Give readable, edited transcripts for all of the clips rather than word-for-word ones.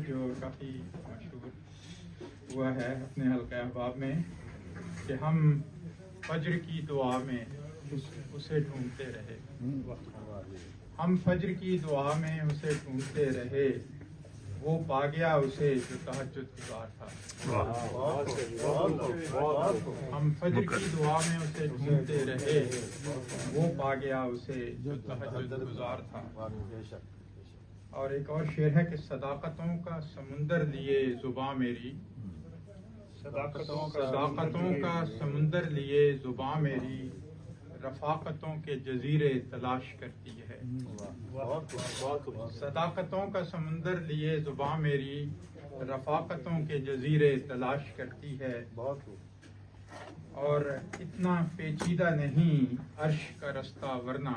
جو کافی مشہور ہوا ہے اپنے حلقہ احباب میں کہ ہم فجر کی دعا میں اسے ڈھونڈتے رہے، ہم فجر کی دعا میں اسے ڈھونڈتے رہے، وہ پا گیا اسے جو تہجد گزار تھا۔ ہم فجر کی دعا میں اسے ڈھونڈتے رہے، وہ پا گیا اسے جو تہجد گزار تھا۔ اور ایک اور شعر ہے کہ صداقتوں کا سمندر لیے زباں میری، صداقتوں کا سمندر لیے زباں میری، رفاقتوں کے جزیرے تلاش کرتی ہے۔ صداقتوں کا سمندر لیے زباں میری، رفاقتوں کے جزیرے تلاش کرتی ہے۔ اور اتنا پیچیدہ نہیں عرش کا رستہ ورنہ،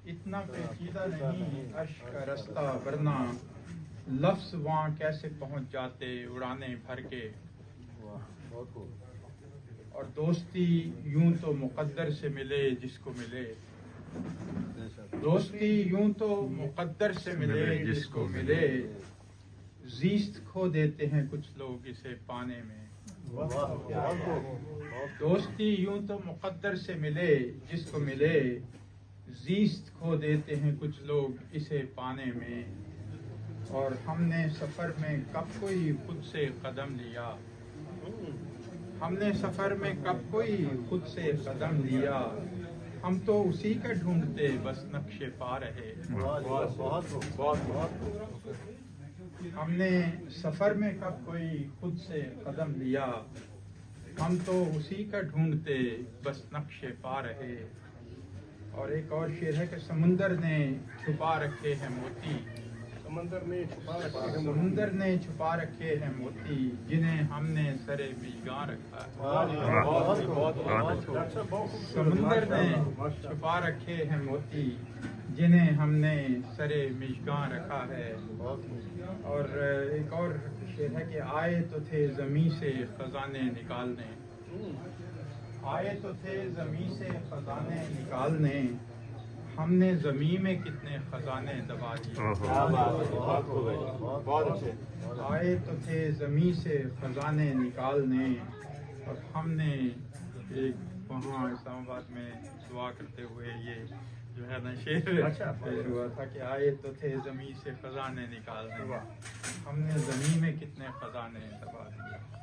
اتنا پیچیدہ نہیں عرش کا رستہ ورنہ، لفظ وہاں کیسے پہنچ جاتے اڑانے بھر کے۔ اور دوستی یوں تو مقدر سے ملے جس کو ملے، دوستی یوں تو مقدر سے ملے جس کو ملے، زیست کھو دیتے ہیں کچھ لوگ اسے پانے میں۔ دوستی یوں تو مقدر سے ملے جس کو ملے، زیست کھو دیتے ہیں کچھ لوگ اسے پانے میں۔ اور ہم نے سفر میں کب کوئی خود سے قدم لیا، ہم نے سفر میں کب کوئی خود سے قدم لیا، ہم تو اسی کا ڈھونڈتے بس نقش پا رہے۔ ہم نے سفر میں کب کوئی خود سے قدم لیا، ہم تو اسی کا ڈھونڈتے بس نقش پا رہے۔ اور ایک اور شعر ہے کہ سمندر نے چھپا رکھے ہیں موتی، سمندر نے چھپا رکھے ہیں موتی، جنہیں ہم نے سرے مژگاں رکھا ہے۔ سمندر نے چھپا رکھے ہیں موتی، جنہیں ہم نے سرے مژگاں رکھا ہے۔ اور ایک اور شعر ہے کہ آئے تو تھے زمیں سے خزانے نکالنے، آئے تو تھے زمیں سے خزانے نکالنے، ہم نے زمیں میں کتنے خزانے دبا دیے۔ آئے تو تھے زمیں سے خزانے نکالنے، اور ہم نے ایک وہاں اسلام آباد میں دعا کرتے ہوئے یہ جو ہے نا شعر پیش ہوا تھا کہ آئے تو تھے زمیں سے خزانے نکالنے، ہم نے زمیں میں کتنے خزانے دبا دیے۔